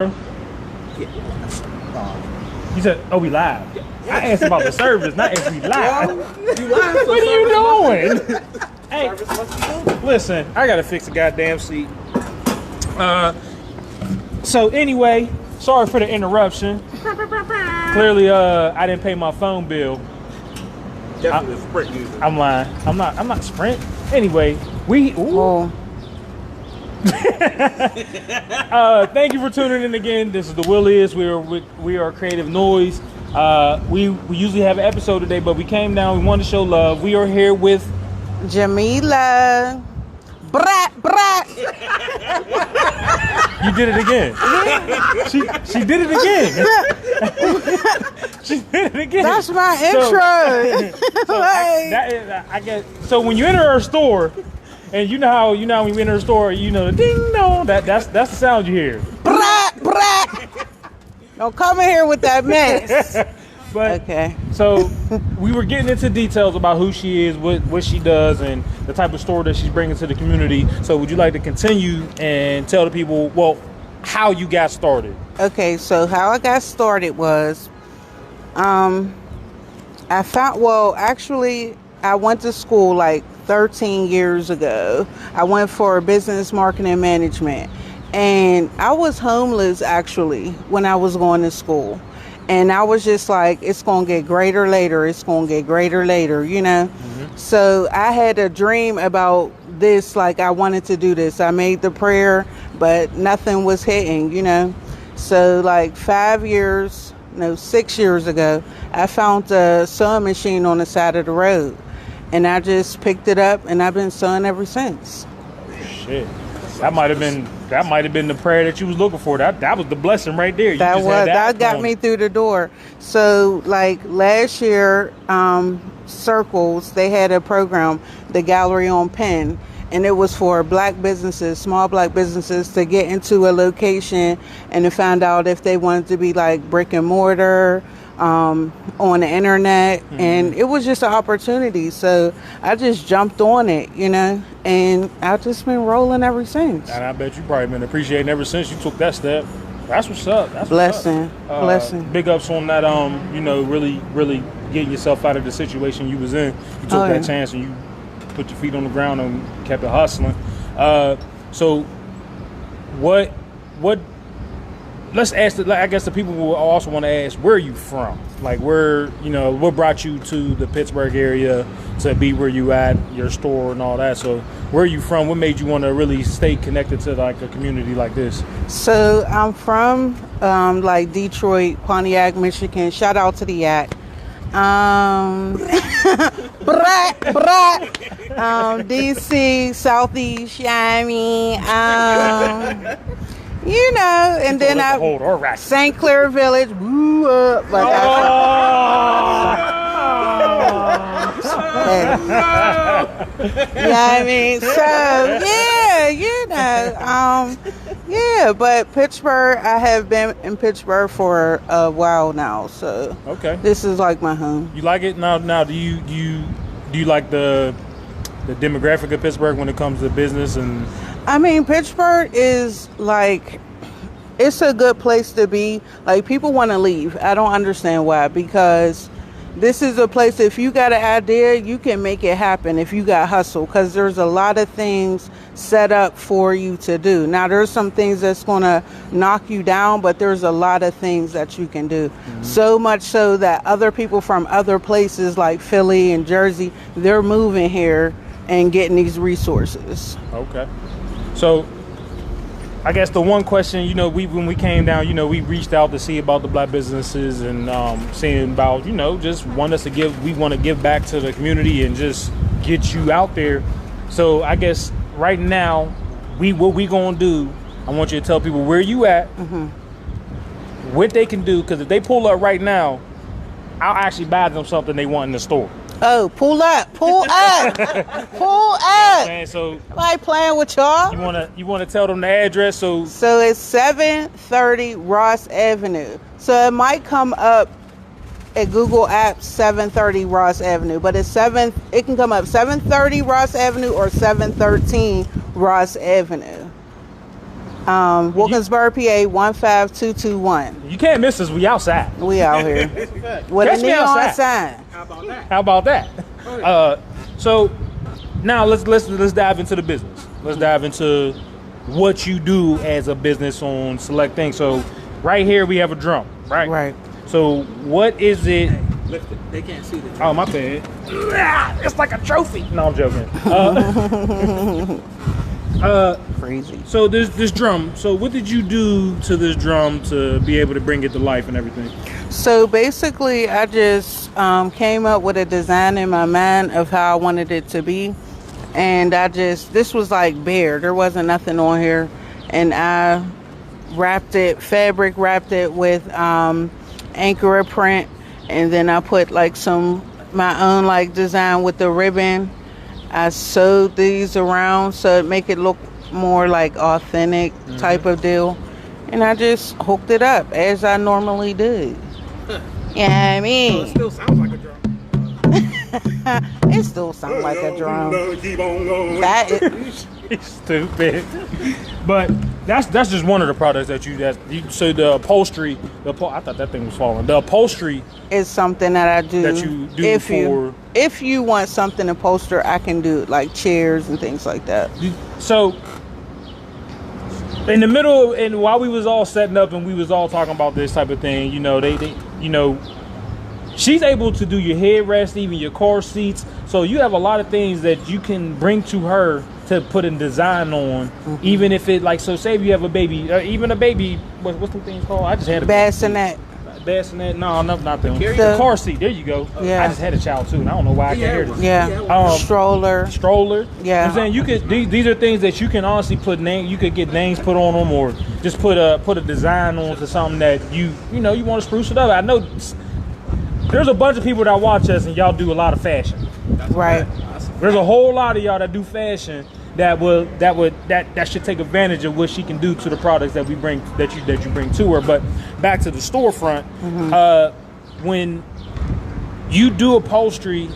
You said, "Oh, we live." I asked about the service, not if we live. You live, What are you doing? Hey, listen, I gotta fix the goddamn seat. So anyway, sorry for the interruption. Clearly, I didn't pay my phone bill. Definitely Sprint user. I'm lying. I'm not Sprint. Anyway, we. Thank you for tuning in again. This is the Willies. We are Creative Noise. We usually have an episode today, but we came down. We wanted to show love. We are here with Jameelah. Brat, brat. You did it again. She did it again. She did it again. That's my intro. I guess. So when you enter our store, and you know how when you enter a store, you know the ding dong. That's the sound you hear. Brat, brat. Don't come in here with that mess. But okay. So we were getting into details about who she is, what she does, and the type of store that she's bringing to the community. So would you like to continue and tell the people, well, how you got started? Okay, so how I got started was, I went to school like 13 years ago. I went for business marketing management, and I was homeless actually when I was going to school. And I was just like, it's going to get greater later. It's going to get greater later, you know? Mm-hmm. So I had a dream about this, like I wanted to do this. I made the prayer, but nothing was hitting, you know? So like 6 years ago, I found a sewing machine on the side of the road. And I just picked it up, and I've been sewing ever since. Shit. That might have been the prayer that you was looking for. That was the blessing right there. That got me through the door. So like last year, Circles, they had a program, the Gallery on Penn, and it was for black businesses, small black businesses, to get into a location and to find out if they wanted to be like brick and mortar, on the internet. Mm-hmm. And it was just an opportunity, so I just jumped on it, you know, and I've just been rolling ever since. And I bet you probably been appreciating ever since you took that step. That's what's up. That's blessing. Blessing. Big ups on that. Really getting yourself out of the situation you was in. You took that chance and you put your feet on the ground and kept it hustling. So what let's ask, I guess the people will also want to ask, where are you from? Like, what brought you to the Pittsburgh area to be where you at, your store and all that? So where are you from? What made you want to really stay connected to like a community like this? So I'm from like Detroit, Pontiac, Michigan. Shout out to the Yak. DC, Southeast, Miami. You know, and then St. Clair Village, woo up. Like I mean? So, yeah, you know, but Pittsburgh, I have been in Pittsburgh for a while now, so okay, this is like my home. You like it? Now, do you like the demographic of Pittsburgh when it comes to business? And I mean, Pittsburgh is like, it's a good place to be. Like, people want to leave. I don't understand why, because this is a place, if you got an idea, you can make it happen if you got hustle, because there's a lot of things set up for you to do. Now, there's some things that's going to knock you down, but there's a lot of things that you can do. Mm-hmm. So much so that other people from other places like Philly and Jersey, they're moving here and getting these resources. Okay. So I guess the one question, when we came down, we reached out to see about the black businesses and seeing about, just we want to give back to the community and just get you out there. So I guess right now, what we gonna do, I want you to tell people where you at, mm-hmm. what they can do, because if they pull up right now, I'll actually buy them something they want in the store. Oh, pull up. Pull up. Man, so I ain't playing with y'all. You wanna tell them the address? So it's 730 Ross Avenue. So it might come up at Google Apps 730 Ross Avenue, but it can come up 730 Ross Avenue or 713 Ross Avenue. Wilkinsburg, PA 15221. You can't miss us. We outside. We out here with Catch a me neon outside. sign. How about that? So now let's dive into the business. Let's dive into what you do as a business on select things. So right here we have a drum, right? Right. So what is it? Lift it. They can't see the drum. Oh, my bad. It's like a trophy. No, I'm joking. Crazy. So this drum. So what did you do to this drum to be able to bring it to life and everything? So basically, I just came up with a design in my mind of how I wanted it to be. And this was like bare. There wasn't nothing on here. And I fabric wrapped it with anchor print. And then I put like my own like design with the ribbon. I sewed these around so it make it look more like authentic type of deal. And I just hooked it up as I normally do. Yeah, I mean. So it still sounds like a drum. It still sounds like a drum. Keep on going. That is, Stupid. But that's just one of the products that you so the upholstery, I thought that thing was falling. The upholstery is something that I do. that you do if you want something to poster, I can do it, like chairs and things like that. So in the middle, and while we was all setting up and we was all talking about this type of thing, she's able to do your headrest, even your car seats. So you have a lot of things that you can bring to her to put a design on, even if it so say if you have a baby, even a baby, what's the thing called? I just had a Bassinet. Bassinet? No, not them. The The car seat. There you go. Yeah. I just had a child too, and I don't know why I can't hear this. Yeah. Stroller. Stroller. Yeah. I'm saying you could. These are things that you can honestly put name. You could get names put on them, or just put a design on to something that you want to spruce it up. I know there's a bunch of people that watch us, and y'all do a lot of fashion. Right. There's a whole lot of y'all that do fashion that should take advantage of what she can do to the products that we bring that you bring to her. But back to the storefront, when you do upholstery,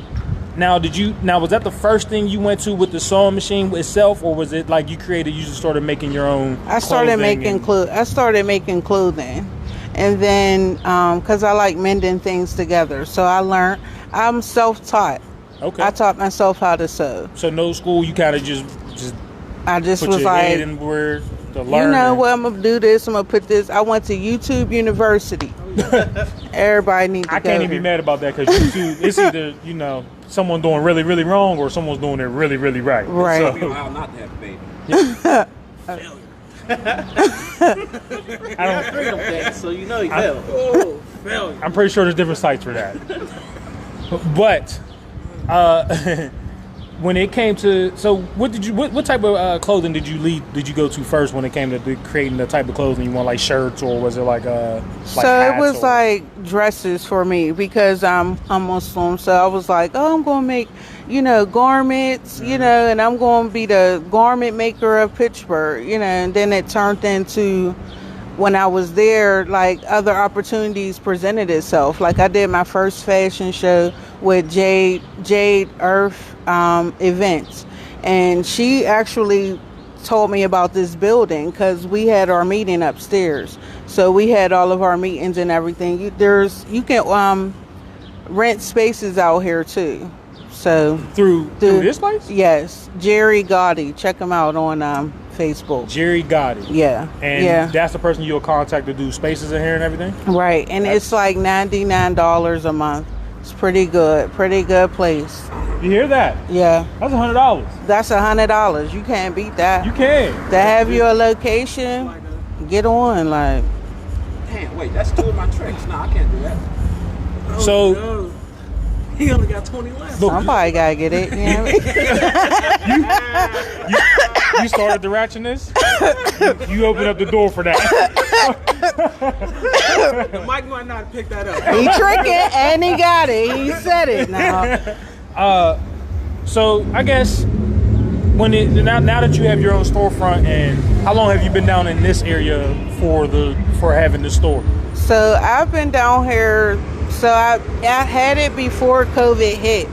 now was that the first thing you went to with the sewing machine itself, or was it like you just started making your own? I started making clothing, and then because I like mending things together, so I learned. I'm self-taught. Okay. I taught myself how to sew. So no school, you kind of just I just put was your like, head in where to learn. you know what, I'm gonna do this. I'm gonna put this. I went to YouTube University. Everybody needs to I go can't even be here. mad about that because YouTube, it's either someone doing really really wrong or someone's doing it really really right. Right. So, Be allowed not to have a baby. I don't. Freedom Day, so you know you failed. Oh, failure. I'm pretty sure there's different sites for that. But when it came to, so what type of clothing did you go to first when it came to creating the type of clothing you want, like shirts, or was it like So hats, it was or? like dresses for me because I'm Muslim. So I was like, oh, I'm gonna make garments, and I'm gonna be the garment maker of Pittsburgh, and then it turned into, when I was there, like other opportunities presented itself. Like I did my first fashion show with Jade Earth events, and she actually told me about this building because we had our meeting upstairs. So we had all of our meetings and everything. You can rent spaces out here too. So through this place? Yes, Jerry Gotti. Check him out on Facebook. Jerry Gotti. Yeah. And that's the person you'll contact to do spaces in here and everything? Right. And it's like $99 a month. It's pretty good. Pretty good place. You hear that? Yeah. That's $100. That's $100. You can't beat that. You can. To have your location, get on. Like, Damn, wait, that's two of my tricks. No, I can't do that. Oh, So- no. He only got 20 left. Look, somebody gotta get it. You know what I mean? you started the ratchet this? You opened up the door for that. The mic might not pick that up. He tricking and he got it. He said it now. So I guess now that you have your own storefront, and how long have you been down in this area for having the store? So I've been down here. So I had it before COVID hit.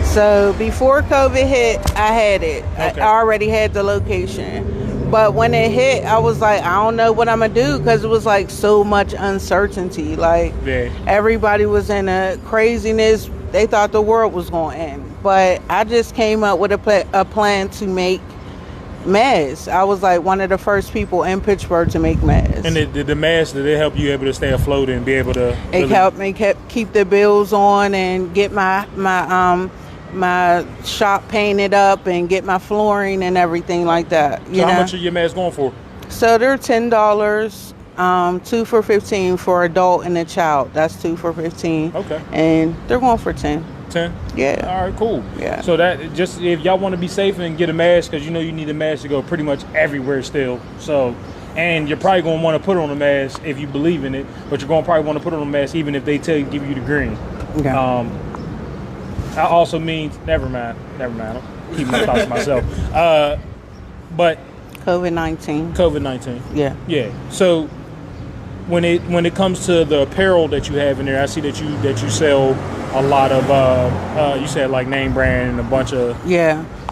So before COVID hit, I had it. Okay. I already had the location. But when it hit, I was like, I don't know what I'm gonna do, because it was like so much uncertainty. Like everybody was in a craziness. They thought the world was going to end. But I just came up with a plan to make masks. I was like one of the first people in Pittsburgh to make masks. And the masks, did it help you able to stay afloat and be able to? It helped me keep the bills on and get my shop painted up and get my flooring and everything like that. So how much are your masks going for? So they're $10. 2 for $15 for adult and a child. That's 2 for $15. Okay. And they're going for 10. 10? Yeah. All right, cool. Yeah. So that just, if y'all want to be safe and get a mask, because you know you need a mask to go pretty much everywhere still. So, and you're probably going to want to put on a mask if you believe in it, but you're going to probably want to put on a mask even if they give you the green. Okay. That also means, never mind. I'll keep my thoughts to myself. But COVID-19. Yeah. So when it comes to the apparel that you have in there, I see that you sell a lot of you said like name brand and a bunch of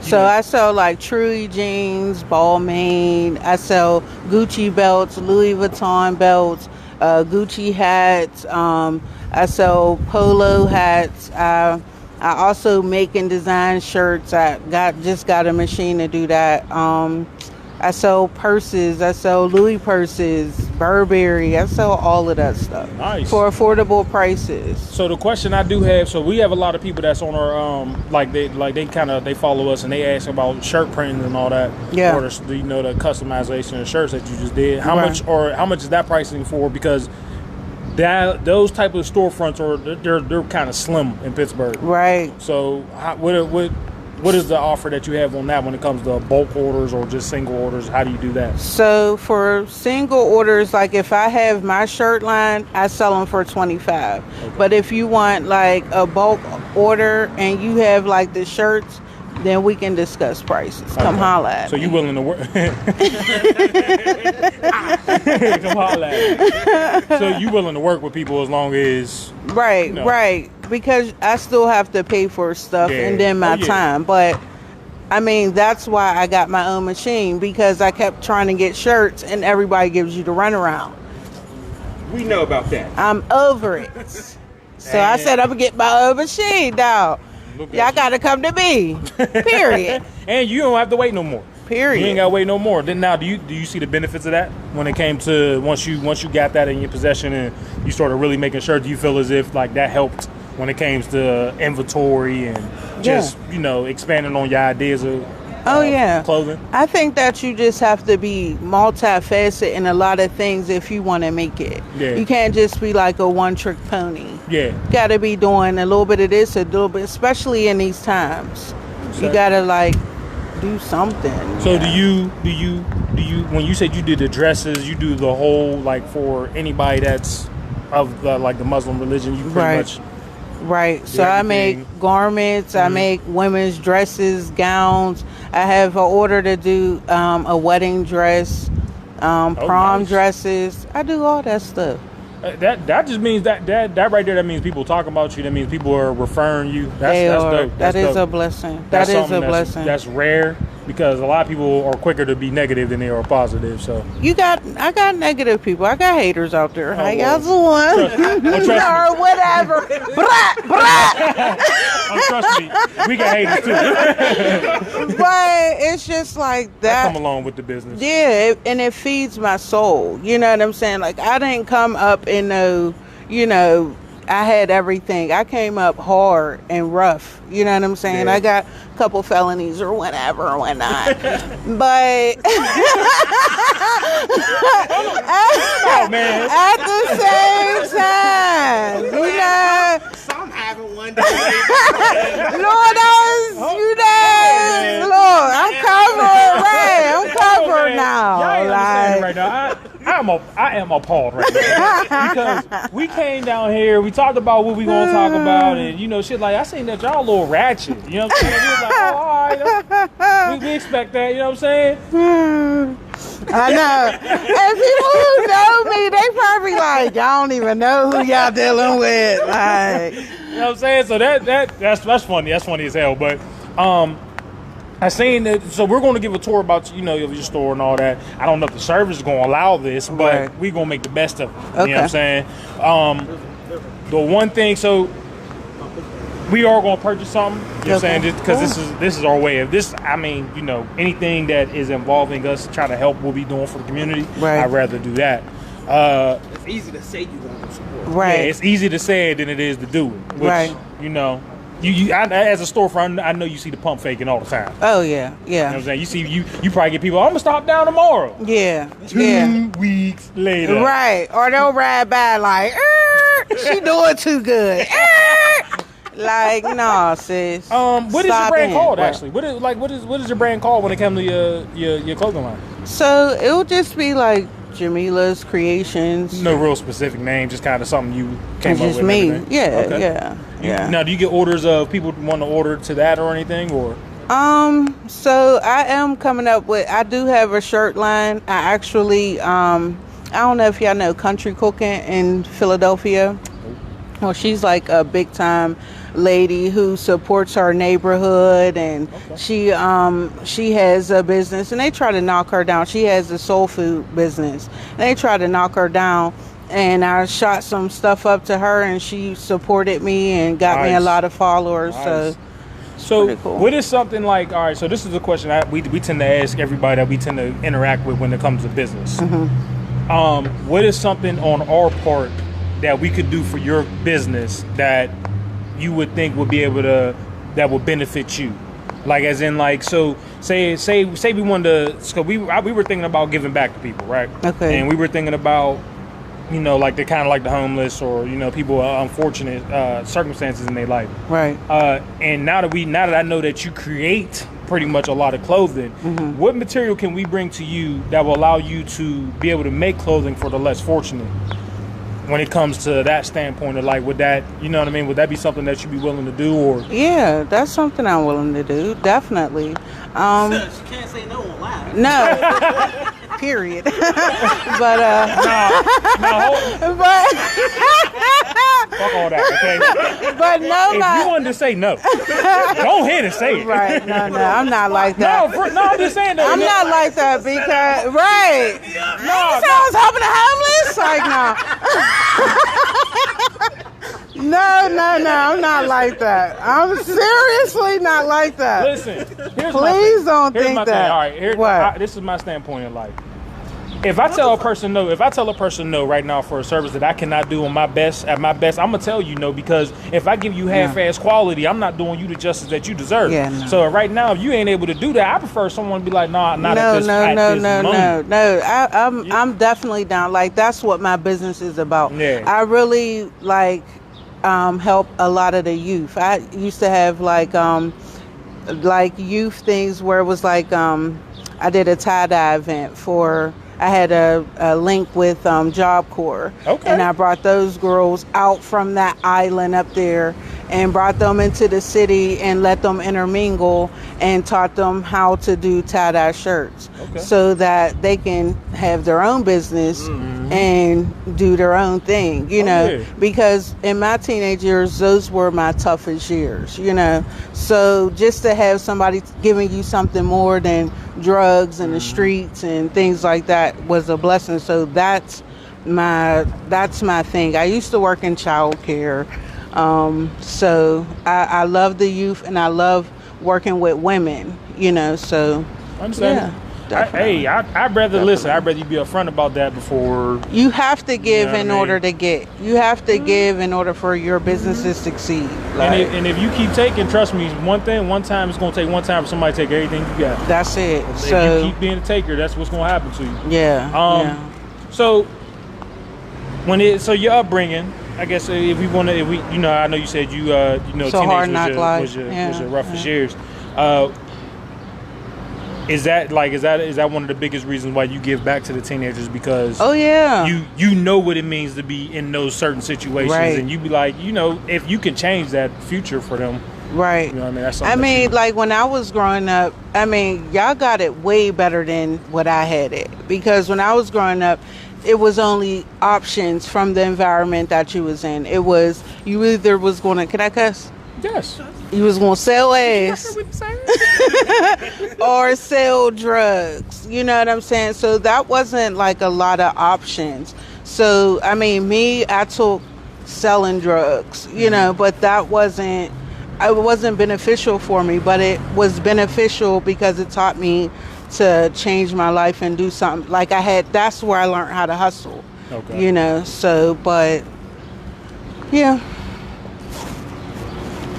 So I sell like Truey jeans, Balmain. I sell Gucci belts, Louis Vuitton belts, Gucci hats. I sell polo hats. I also make and design shirts. I just got a machine to do that. I sell purses. I sell Louis purses, Burberry. I sell all of that stuff. Nice. For affordable prices. So the question I do have, so we have a lot of people that's on our they follow us and they ask about shirt printing and all that. Yeah. Or the customization of shirts that you just did. How much is that pricing for? Because those type of storefronts they're kind of slim in Pittsburgh. Right. So what is the offer that you have on that when it comes to bulk orders or just single orders? How do you do that? So for single orders, like if I have my shirt line, I sell them for $25. Okay. But if you want like a bulk order and you have like the shirts, then we can discuss prices. Come holla at me. So you willing to work? Come holla at me. So you willing to work with people as long as right. Because I still have to pay for stuff and then my time. But I mean, that's why I got my own machine, because I kept trying to get shirts and everybody gives you the runaround. We know about that. I'm over it. So I said, I'm going to get my own machine now. Y'all got to come to me. Period. And you don't have to wait no more. Period. You ain't got to wait no more. Then now, do you see the benefits of that when it came to once you got that in your possession and you started really making sure? Do you feel as if like that helped when it came to inventory and just expanding on your ideas of clothing? I think that you just have to be multifaceted in a lot of things if you want to make it. Yeah. You can't just be like a one-trick pony. Yeah. You got to be doing a little bit of this, a little bit, especially in these times. Exactly. You got to like do something. So do you when you said you did the dresses, you do the whole like for anybody that's of the Muslim religion, you pretty much. Right. So I make garments, I make women's dresses, gowns. I have an order to do a wedding dress, prom dresses. I do all that stuff. That just means that right there, that means people talking about you. That means people are referring you. That's dope. That is a blessing. That is a blessing. That's rare, because a lot of people are quicker to be negative than they are positive. So I got negative people. I got haters out there. How y'all doing? Or whatever. Trust me, we got haters too. But it's just like that. I come along with the business. Yeah, and it feeds my soul. You know what I'm saying? Like, I didn't come up in I had everything. I came up hard and rough. You know what I'm saying? Yeah. I got a couple felonies or whatever or whatnot. But at the same time, some haven't one day. Lord, Lord, I'm covered, right? I'm covered now. Y'all ain't understanding right now. I am appalled right now, because we came down here, we talked about what we gonna talk about, and shit like I seen that y'all a little ratchet. You know what I'm saying? We was like, oh, all right, we expect that. You know what I'm saying? I know. And people who know me, they probably like, y'all don't even know who y'all dealing with. Like, you know what I'm saying? So that's funny. That's funny as hell. But I seen that. So we're going to give a tour about your store and all that. I don't know if the service is going to allow this, but we're going to make the best of it. You know what I'm saying? The one thing, so we are going to purchase something. You know what I'm saying? Because this is our way of this. I mean, anything that is involving us to try to help, we'll be doing for the community. Right. I'd rather do that. It's easy to say you want to support. Right. Yeah, it's easy to say it than it is to do it. Which, you as a storefront, I know you see the pump faking all the time. Oh yeah, yeah. You know what I'm saying? You see, you probably get people, I'm gonna stop down tomorrow. Yeah. 2 weeks later. Right. Or they'll ride by like, she doing too good. Like, no, sis. What is your brand called actually? What is your brand called when it comes to your clothing line? So it'll just be like Jameelah's Kreations. No real specific name, just kind of something you came up with. Just me. Yeah, okay. yeah. Now, do you get orders of people want to order to that or anything, or? So I am coming up with. I do have a shirt line. I actually, I don't know if y'all know Country Cooking in Philadelphia. Well, she's like a big time lady who supports our neighborhood, and she has a business, and they try to knock her down. She has a soul food business, and they try to knock her down. And I shot some stuff up to her, and she supported me and got me a lot of followers. So cool. What is something like? All right, so this is a question we tend to ask everybody that we tend to interact with when it comes to business. What is something on our part that we could do for your business that you would think would be able to, that would benefit you? Like, as in, like, so say we wanted to, so we were thinking about giving back to people, right? Okay. And we were thinking about, like the kind of like the homeless or, people unfortunate circumstances in their life. Right. And now that I know that you create pretty much a lot of clothing, what material can we bring to you that will allow you to be able to make clothing for the less fortunate? When it comes to that standpoint of like, would that, what I mean? Would that be something that you'd be willing to do, or? Yeah, that's something I'm willing to do. Definitely. She can't say no on live. No. Period. But fuck all that, okay? But no, if you wanted to say no, go ahead and say it. Right? No, I'm not like that. No, I'm just saying that. I'm not like that because No, I was helping the homeless. Like no. No, I'm not like that. I'm seriously not like that. Listen, please don't think that. All right, this is my standpoint in life. If I tell a person no right now for a service that I cannot do at my best, I'm gonna tell you no, because if I give you half-ass quality, I'm not doing you the justice that you deserve. Yeah, no. So right now, if you ain't able to do that, I prefer someone to be like, nah, not at this moment. No. I'm definitely down. Like, that's what my business is about. Yeah. I really help a lot of the youth. I used to have like youth things where it was like I did a tie-dye event for. I had a link with Job Corps, and I brought those girls out from that island up there and brought them into the city and let them intermingle and taught them how to do tie-dye shirts so that they can have their own business and do their own thing, because in my teenage years, those were my toughest years, so just to have somebody giving you something more than drugs and the streets and things like that was a blessing. So that's my thing. I used to work in childcare, so I love the youth and I love working with women, so I understand. I'd rather listen. I'd rather you be upfront about that before. You have to give in order to get. You have to give in order for your business to succeed. And if you keep taking, trust me, one time it's going to take one time for somebody to take everything you got. That's it. If you keep being a taker, that's what's going to happen to you. Yeah. So your upbringing, I guess I know you said you so teenage was your roughest years. Is that one of the biggest reasons why you give back to the teenagers? Because you know what it means to be in those certain situations, and you be like, if you can change that future for them, right? That's like when I was growing up, y'all got it way better than what I had it, because when I was growing up, it was only options from the environment that you was in. It was you either was going to. Can I cuss? Yes. You was gonna sell ass or sell drugs. You know what I'm saying? So that wasn't like a lot of options. So I mean, I took selling drugs, you know, but it wasn't beneficial for me, but it was beneficial because it taught me to change my life and do something. Like that's where I learned how to hustle. Okay. You know, so, but yeah.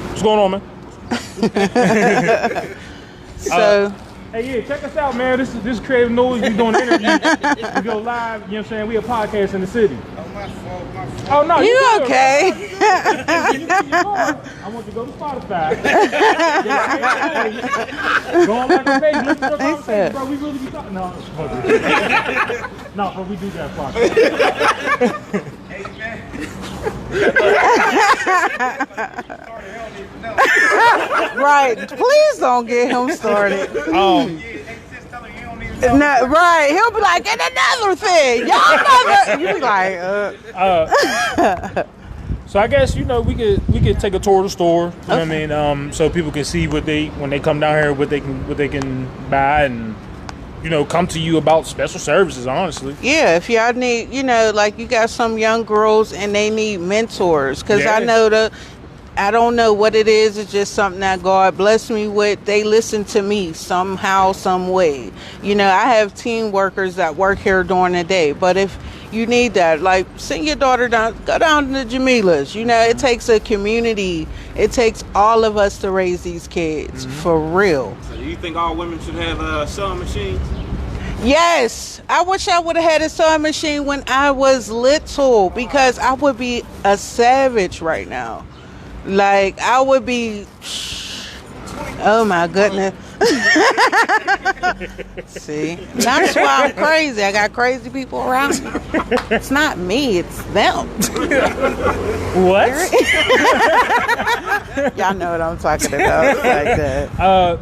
What's going on, man? So hey, yeah, check us out, man. This is Creative Noise. We doing an interview. We go live, you know what I'm saying? We a podcast in the city. Oh, my fault. Oh, no, you good, okay? I want you to go to Spotify. Go on like a page, listen to the conversation, bro. We really be talking. No, no, but we do that podcast. Hey, man. Right. Please don't get him started. No, right. He'll be like, and another thing. Y'all never. You be like, So I guess, you know, we could take a tour of the store. You know what I mean? So people can see when they come down here, what they can buy, and, you know, come to you about special services, honestly. Yeah, if y'all need, you know, like you got some young girls and they need mentors. Because I know I don't know what it is. It's just something that God blessed me with. They listen to me somehow, some way. You know, I have team workers that work here during the day. But if you need that, like, send your daughter down, go down to Jameelah's. You know, it takes a community. It takes all of us to raise these kids, for real. So do you think all women should have sewing machines? Yes, I wish I would have had a sewing machine when I was little, because I would be a savage right now. Like, I would be, oh my goodness. See, that's why I'm crazy. I got crazy people around me. It's not me, it's them. What? Y'all know what I'm talking about. Like that.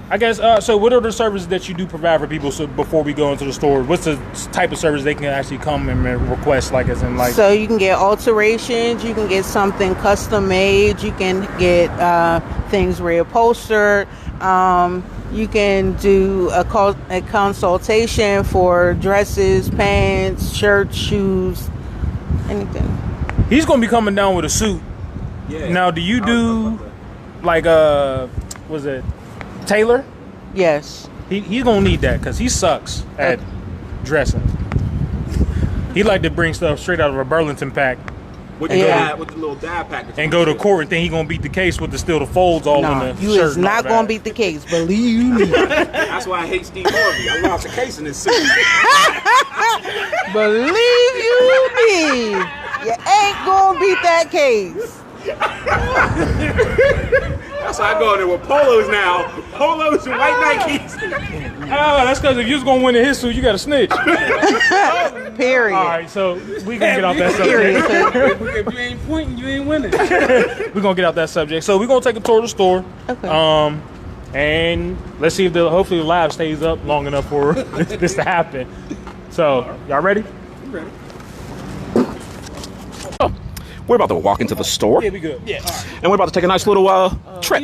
I guess, so what are the services that you do provide for people? So before we go into the store, what's the type of service they can actually come and request, like, as in, like? So you can get alterations, you can get something custom made, you can get things reupholstered, you can do a consultation for dresses, pants, shirts, shoes, anything. He's going to be coming down with a suit. Yeah. Now, do you do, like, was it Taylor? Yes. He's gonna need that because he sucks at dressing. He like to bring stuff straight out of a Burlington pack With the little dye package. and go to court and think he gonna beat the case with the folds all in the you shirt. is not and all gonna that. beat the case, believe me. That's why I hate Steve Harvey. I lost a case in this suit. Believe you me, you ain't gonna beat that case. That's why I go in there with polos now. Polos and white Nikes. Oh, that's because if you was gonna win in his suit, you got to snitch. Period. All right, so we gonna get off that subject. If you ain't pointing, you ain't winning. We're gonna get out that subject. So we're gonna take a tour of the store. Okay. And let's see if hopefully the live stays up long enough for this to happen. So, y'all ready? I'm ready. We're about to walk into the store, Yeah, we good. Yeah. and we're about to take a nice little trip.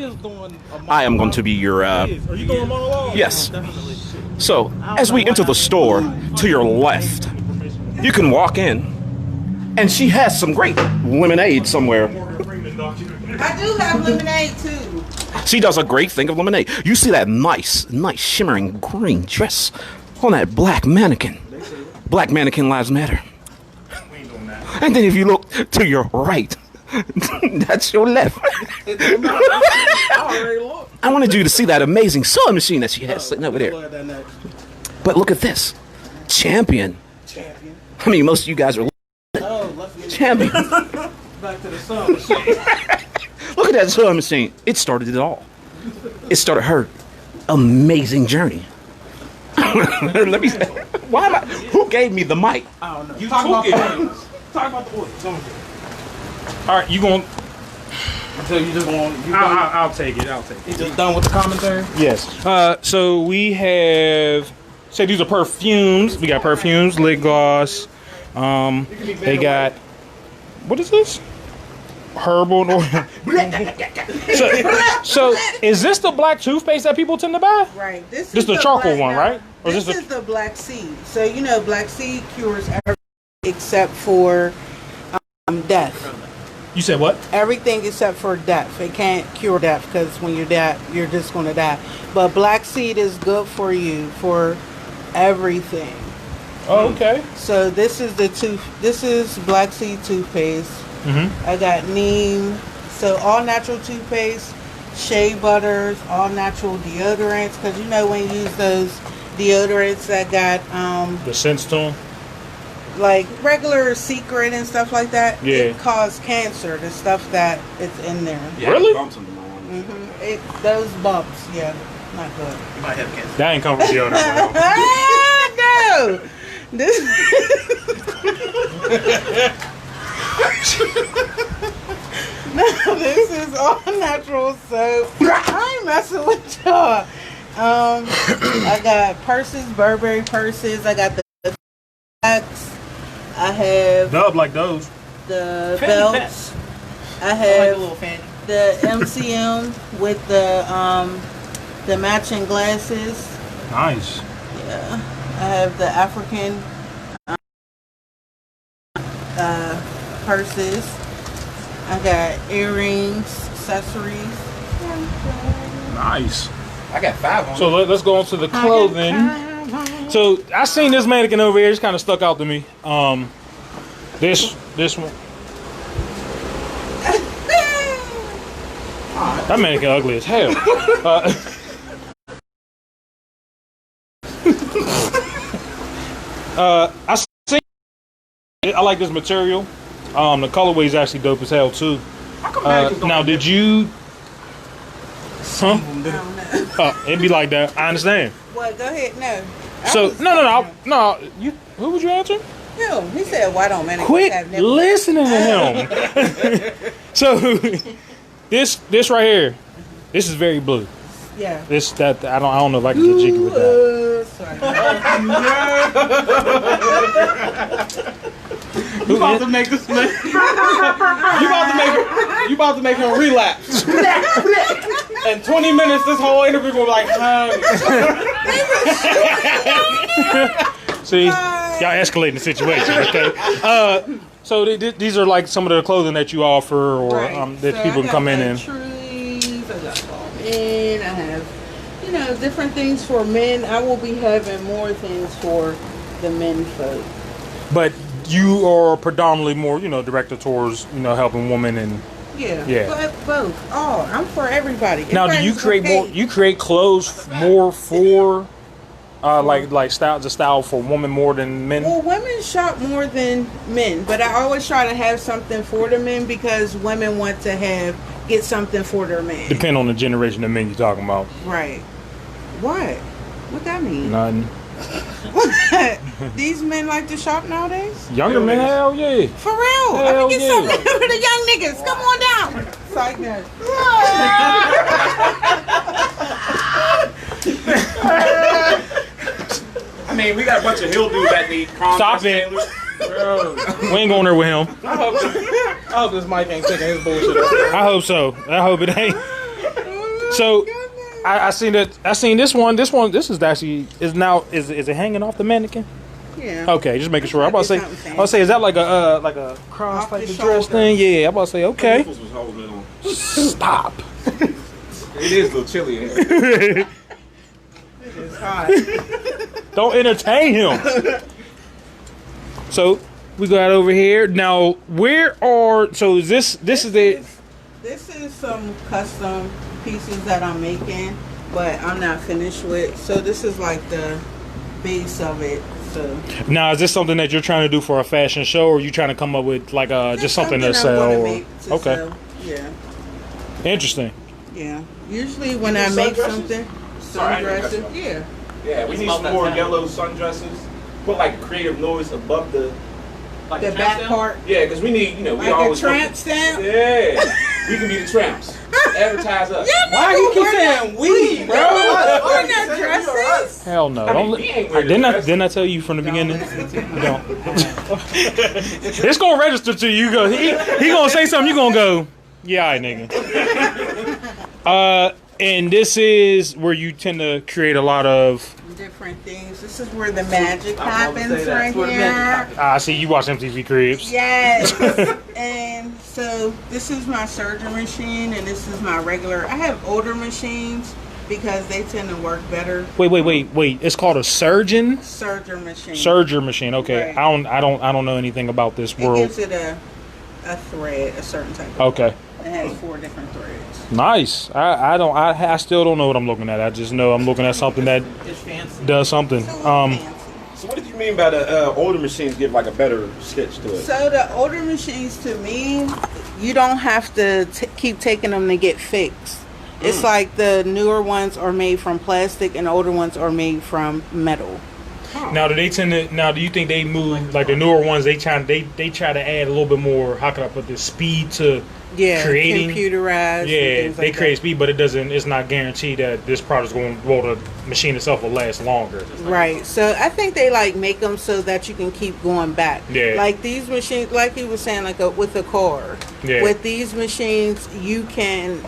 I am going to be your. Are you doing a monologue? Yes. So, as we enter the store, to your left, you can walk in, and she has some great lemonade somewhere. I do have lemonade too. She does a great thing of lemonade. You see that nice shimmering green dress on that black mannequin. Black mannequin lives matter. And then if you look to your right, that's your left. I wanted you to see that amazing sewing machine that she has sitting over there. But look at this. Champion. I mean, most of you guys are champion. Back to the sewing machine. Look at that sewing machine. It started it all. It started her amazing journey. Let me say, who gave me the mic? I don't know. You Talk took about it. Talk about the oil. All right, you going? So you just want? I'll take it. I'll take it. You just done with the commentary? Yes. So we have. Say these are perfumes. We got perfumes, lip gloss. They got. What is this? herbal. So is this the black toothpaste that people tend to buy? Right. This is the charcoal one, right? Or This is the black seed. So you know, black seed cures everything except for death. You said what? Everything except for death. It can't cure death because when you're dead, you're just going to die. But black seed is good for you for everything. Oh, okay. So this is This is black seed toothpaste. I got neem. So all natural toothpaste, shea butters, all natural deodorants. Because you know when you use those deodorants that got the scents to them. Like regular Secret and stuff like that, yeah, it cause cancer. The stuff that it's in there. Yeah, really? Those bumps, yeah, not good. You might have cancer. That ain't come from deodorant. No, this. No, this is all natural soap. I ain't messing with y'all. I got purses, Burberry purses. I got the bags. I have Dub like those. the Fanny belts. pack. I I have like a little fanny. the MCM with the matching glasses. Nice. Yeah, I have the African purses. I got earrings, accessories. Nice. I got 5 on. So let's go on to the clothing. So I seen this mannequin over here. It's kind of stuck out to me. This one. That mannequin ugly as hell. I seen. I like this material. The colorway is actually dope as hell too. Now, did you? Huh? It'd be like that. I understand. What? Go ahead. No. So no. You, who would you answer? Him. He said, "Why don't mannequins Quit have nipples?" listening to him. So this right here, this is very blue. Yeah. That I don't know if I can get jiggy with that. Sorry. You about to make this man. You about to make him relapse. In 20 minutes, this whole interview gonna be like, See, y'all escalating the situation. Okay. So these are like some of the clothing that you offer, or Right. that So people I can come got in and. trees, I got all men. I have, different things for men. I will be having more things for the men folk. But you are predominantly more, directed towards, helping women and. Yeah. Yeah. But both. Oh, I'm for everybody. Now, do you create more? You create clothes more for, like style for women more than men. Well, women shop more than men, but I always try to have something for the men because women want to get something for their man. Depend on the generation of men you're talking about. Right. What? What that mean? Nothing. What? These men like to shop nowadays? Younger men, hell yeah. For real? Let Hell me get yeah. something for the young niggas. Come on down. Psych nerd. I mean, we got a bunch of hill dudes that need prom. Stop it. We ain't going there with him. I hope this mic ain't taking his bullshit up. I hope so. I hope it ain't. So I seen this one. This is actually is it hanging off the mannequin? Yeah. Okay, just making sure. I'm about to say, is that like a cross Off like the a dress shoulder. thing? Yeah, I'm about to say, okay. Was holding on. Stop. It is a little chilly in here. It's hot. Don't entertain him. So we got over here now. So is this is the. This is some custom pieces that I'm making, but I'm not finished with. So this is like the base of it. So Now, is this something that you're trying to do for a fashion show, or are you trying to come up with like just something to I'm sell? gonna Or, make to okay, sell. Yeah. interesting. Yeah. Usually when I make something, Sorry, I didn't cut sundresses. you Yeah. Yeah, we need some more yellow sundresses. Put like creative noise above the. Like The back part. Yeah, because we need, we Like a always. tramp stamp. Yeah, we can be the tramps. Advertise us. Why you keep saying we, bro? Wearing their dresses. Hell no. Didn't I tell you from the beginning? Don't. It's gonna register to you. He gonna say something. You gonna go, yeah, all right, nigga. And this is where you tend to create a lot of Different things. This is where the magic happens right here. I see you watch MTV Cribs. Yes. And so this is my surgery machine, and this is my regular. I have older machines because they tend to work better. Wait. It's called a surgery machine. Surgery machine. Okay. Right. I don't know anything about this world. It gives it a thread, a certain type of Okay. It has 4 different threads. Nice. I still don't know what I'm looking at. I just know I'm looking at something that does something. So what did you mean by the older machines give like a better stitch to it? So the older machines, to me, you don't have to keep taking them to get fixed. It's like the newer ones are made from plastic and older ones are made from metal. Now, do you think they move like the newer ones? They try to add a little bit more. How can I put this speed to creating computerized? Yeah, and they like create that. speed, but it doesn't. It's not guaranteed that this product's going. Well, the machine itself will last longer. Right. So I think they like make them so that you can keep going back. Yeah. Like these machines, like he was saying, like with a car. Yeah. With these machines, you can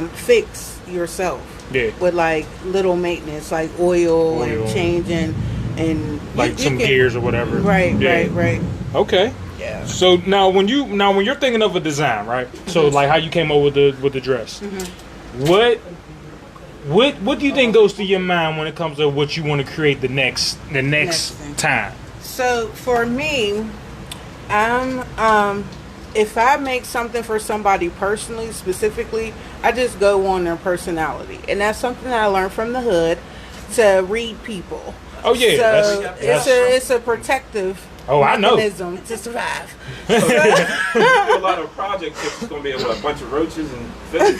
fix yourself. Yeah. With like little maintenance, like oil and changing. And Like some gears or whatever. Right, Yeah. right. Okay. Yeah. So now when you're thinking of a design, right? So like how you came up with the dress. What do you think goes through your mind when it comes to what you want to create the next time? So for me, if I make something for somebody personally, specifically, I just go on their personality, and that's something that I learned from the hood, to read people. Oh yeah, So it's a protective I know. mechanism to survive. A lot of projects it's going to be a bunch of roaches and fishes.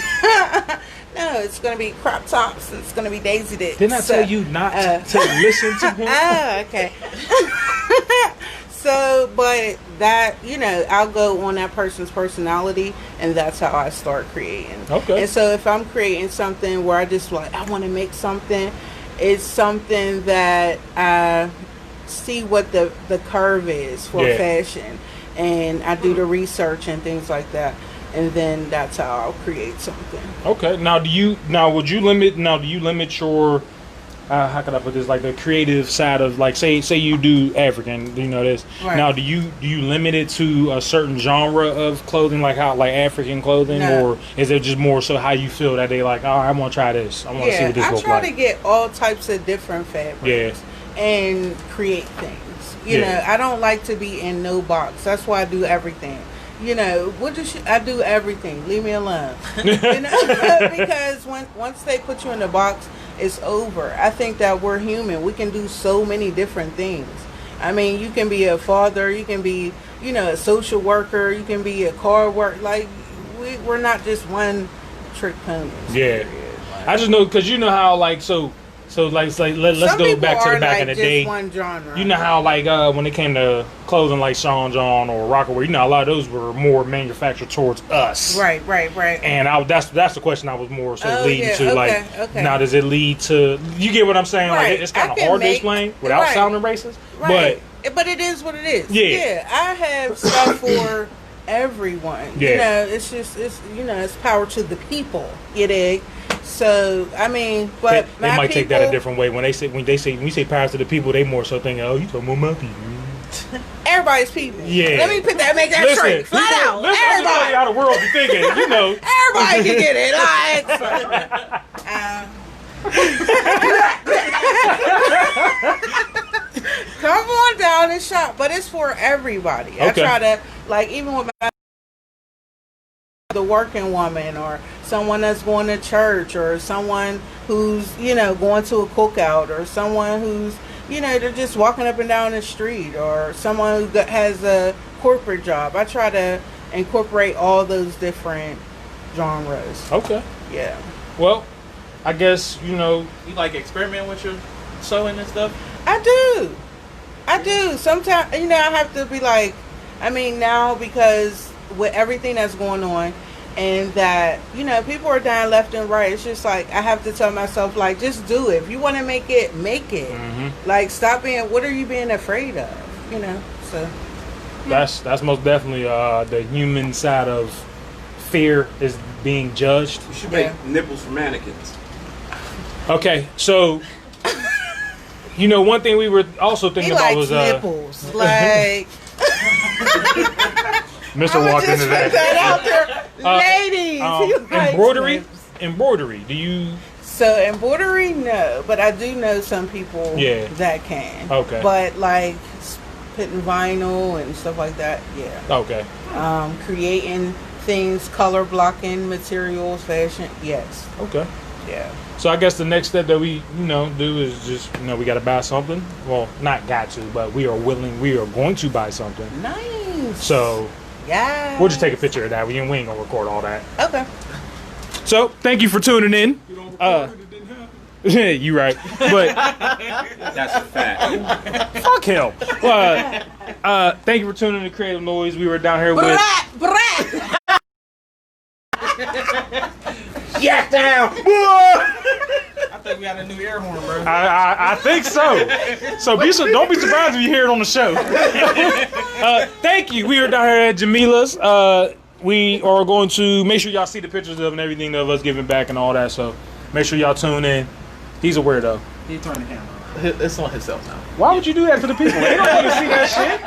No, it's going to be crop tops. It's going to be daisy dicks. Didn't I tell you not to listen to him? Oh, okay. So, but that, I'll go on that person's personality, and that's how I start creating. Okay. And so if I'm creating something where I just I want to make something, it's something that I see what the curve is for fashion, and I do the research and things like that, and then that's how I'll create something. Okay. Now, do you limit your how can I put this, like the creative side of, like, say you do African, this. Right. Now, do you limit it to a certain genre of clothing, like African clothing, or is it just more so how you feel that they like, oh, I want to try this, I want to see what this looks like? I try to get all types of different fabrics and create things. You know, I don't like to be in no box. That's why I do everything. I do everything. Leave me alone. Because once they put you in the box, it's over. I think that we're human. We can do so many different things. I mean, you can be a father, you can be, a social worker, you can be a car worker. Like, we're not just one trick ponies. Yeah. I just know, because you know how, like, so let's go back to the back in the day. One genre. You know how, like, when it came to clothing like Sean John or Rockaway, a lot of those were more manufactured towards us. Right. And that's the question I was more so leading to. Okay. Now does it lead to? You get what I'm saying? Right. Like, it's kind of hard to explain without sounding racist. Right. But it is what it is. Yeah. I have stuff for everyone. Yeah. It's power to the people. You dig? So I mean, but they might take that a different way when we say power to the people. They more so think, oh, you talking about my people. Everybody's people. Yeah. Let me make that straight, flat out. Everybody, how the world be thinking, Everybody can get it. Come on down and shop, but it's for everybody. Okay. I try to, like, even with the working woman, or someone that's going to church, or someone who's going to a cookout, or someone who's they're just walking up and down the street, or someone who has a corporate job. I try to incorporate all those different genres. Okay. Yeah. Well, I guess you like experiment with your sewing and stuff. I do. Sometimes I have to be like, now, because with everything that's going on, and that, you know, people are dying left and right. It's just like, I have to tell myself, like, just do it. If you want to make it, make it. Like, stop being, what are you being afraid of? You know, so. That's most definitely the human side of fear is being judged. You should make nipples for mannequins. Okay, so you know, one thing we were also thinking about was nipples, like. Mr. walked into that out there. Ladies, embroidery. Do you? So embroidery, no, but I do know some people that can. Okay. But like putting vinyl and stuff like that, yeah. Okay. Creating things, color blocking materials, fashion, yes. Okay. Yeah. So I guess the next step that we, do is just, we got to buy something. Well, not got to, but we are going to buy something. Nice. So yeah, we'll just take a picture of that. We ain't gonna record all that. Okay. So thank you for tuning in. You don't record it, didn't happen. You right, but That's a fact. fuck him. Thank you for tuning in to Creative Noise. We were down here with. Yak down. I think we got a new air horn, bro. I think so. So don't be surprised if you hear it on the show. Thank you. We are down here at Jameelah's. We are going to make sure y'all see the pictures of and everything of us giving back and all that. So make sure y'all tune in. He's a weirdo. He turned the camera on. It's on himself now. Why would you do that to the people? They don't want to see that shit.